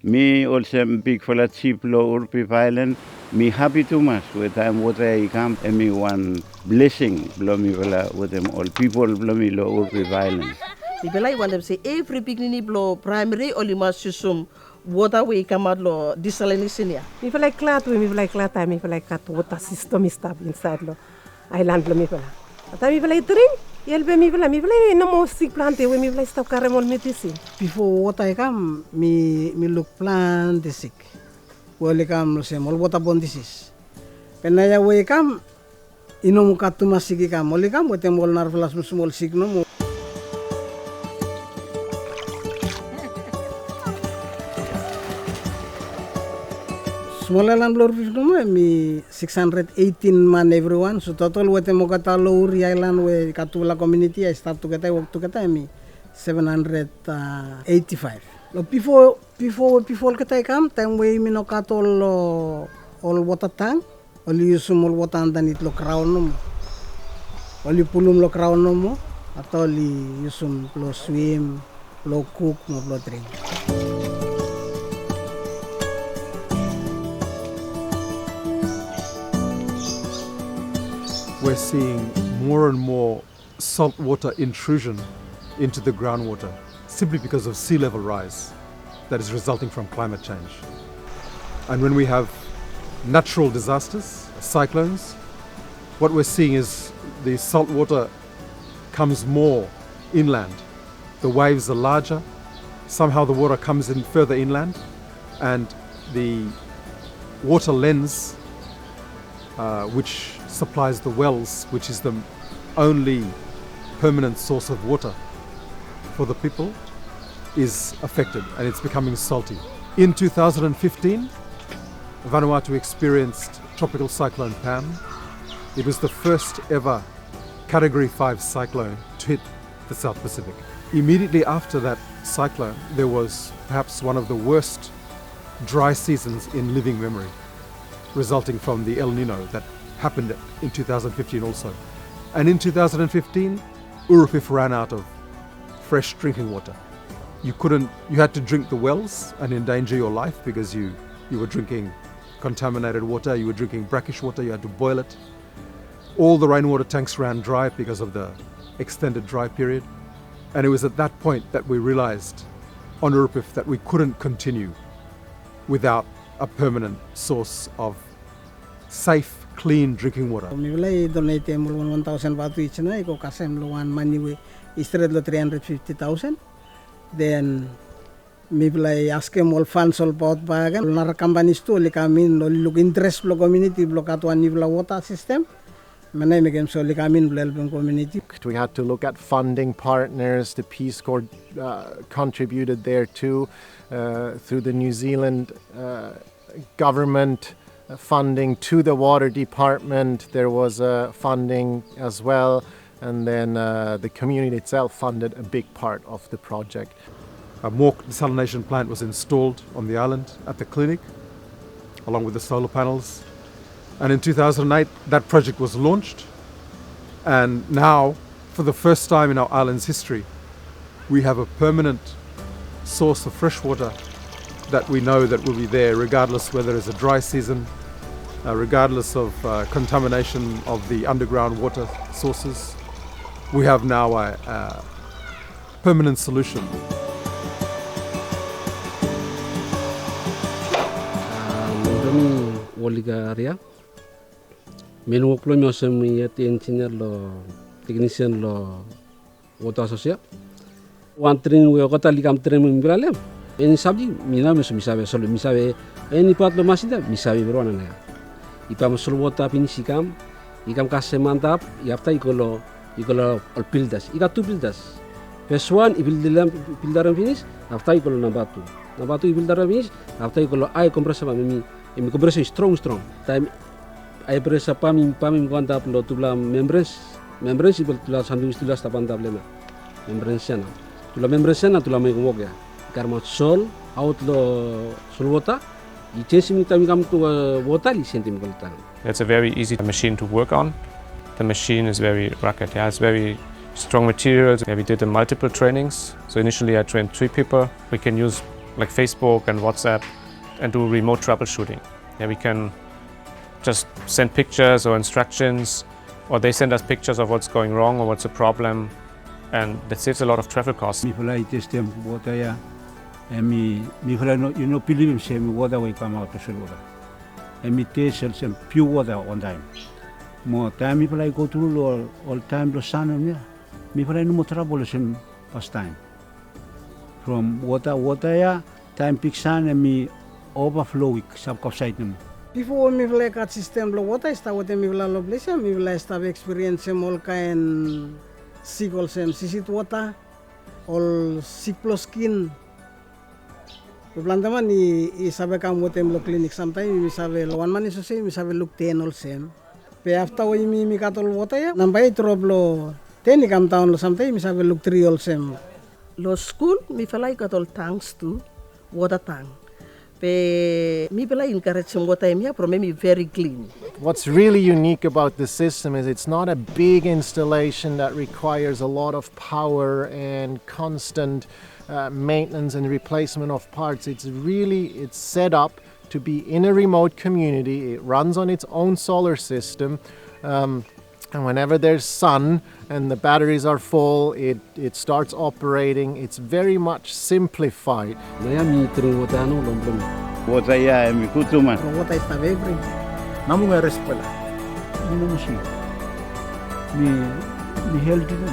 Me also am big for the cheap low Uripiv Island. Me happy too much with time water I come and me one blessing blow me with them all people blow me low Uripiv Island. People like want them say every beginning blow primary only must susum water we come out lo desalination ya. Me feel like clat we me feel like clat me feel like cat water system is inside lo island blow me feel. Ata me feel like drink. Yelbe me feel no more sick plant we me feel stop carry more medicine. Before water I come me look plant the sick. Well come say all water borne disease. Penaya we come inom katuma sick come only come with them all nervous small sick no more. Small island Uripiv no me 618 man everyone. So total with them kata Uri Island we katula community I start together work together me 785. Before kata come time we me no katol all water tank. Only use small water underneath lo crown no mo. Only pulum lo crown no mo. Atau only use lo swim, lo cook, mo lo drink. We're seeing more and more saltwater intrusion into the groundwater simply because of sea level rise that is resulting from climate change. And when we have natural disasters, cyclones, what we're seeing is the saltwater comes more inland. The waves are larger, somehow the water comes in further inland, and the water lens which supplies the wells, which is the only permanent source of water for the people, is affected and it's becoming salty. In 2015, Vanuatu experienced Tropical Cyclone Pam. It was the first ever Category 5 cyclone to hit the South Pacific. Immediately after that cyclone, there was perhaps one of the worst dry seasons in living memory, resulting from the El Nino that happened in 2015 also. And in 2015, Uripiv ran out of fresh drinking water. You had to drink the wells and endanger your life because you were drinking contaminated water, you were drinking brackish water, you had to boil it. All the rainwater tanks ran dry because of the extended dry period. And it was at that point that we realized on Uripiv that we couldn't continue without a permanent source of safe, clean drinking water. We will donate 1,000 baht each na iko kasem lo one money we isred lo 350,000. Then we will ask them all funds all pot bagan. Nar companies to li kami look interest lo community block at one nivla water system. Manay megem so li kami helping community. We had to look at funding partners. The Peace Corps contributed there too through the New Zealand government. Funding to the water department, there was funding as well, and then the community itself funded a big part of the project. A MOERK desalination plant was installed on the island at the clinic, along with the solar panels. And in 2008, that project was launched. And now, for the first time in our island's history, we have a permanent source of fresh water that we know that will be there regardless whether it's a dry season, regardless of contamination of the underground water sources. We have now a permanent solution. Kami waliga area. Menu waklo mi osemi yati engineer lo technician lo water associate. One train we kota likam train mi bralem. Any subject, mina misabe solo misabe any part lo masida misabe berwana na. Ipa masolo wota pinisikam, ikam kase mantap, yapta ikolo all pildas. Ika two pildas. First one pildaran finish, after ikolo number two. Number two pildaran finish, after ikolo I compressor mi compressor strong. Time I press pamim kuantap lo tula membranes ibel tula sandwich tula tapantap lena. Membrane sana. Tula membrane sana tula mai kumogya. Karma sol out lo sol water. It's a very easy machine to work on. The machine is very rugged. It has very strong materials. We did multiple trainings. So initially I trained 3 people. We can use like Facebook and WhatsApp and do remote troubleshooting. Yeah, we can just send pictures or instructions, or they send us pictures of what's going wrong or what's the problem, and that saves a lot of travel costs. Mi fala testem water ya, mi fala no you know believe him water will come out of water. Mi taste some pure water on time. More time mi fala go through all time the sun ya. Mi fala no more trouble some past time. From water ya time pick sun and mi overflow sab kapsait namo. Before mi vla kat system lo water sta wote mi vla lo blesa mi vla sta experience all kind sikol sem sisit water all siklo skin. Belantaman i sabe kam wote lo clinic sometime mi sabe lo one man iso se mi sabe look 10 all sem. Pe after mi katol water ya nambai drop lo 10 kam town lo sometime mi sabe look 3 all sem. Lo school mi falai katol tanks tu water tank. Pe mi bela encourage some water mi pro me very clean. What's really unique about the system is it's not a big installation that requires a lot of power and constant maintenance and replacement of parts. It's set up to be in a remote community. It runs on its own solar system. And whenever there's sun and the batteries are full, it starts operating. It's very much simplified. Water ya mi kutuman. Water sta very. Namu nga respala. Ni mo siya. Mi healthy mo.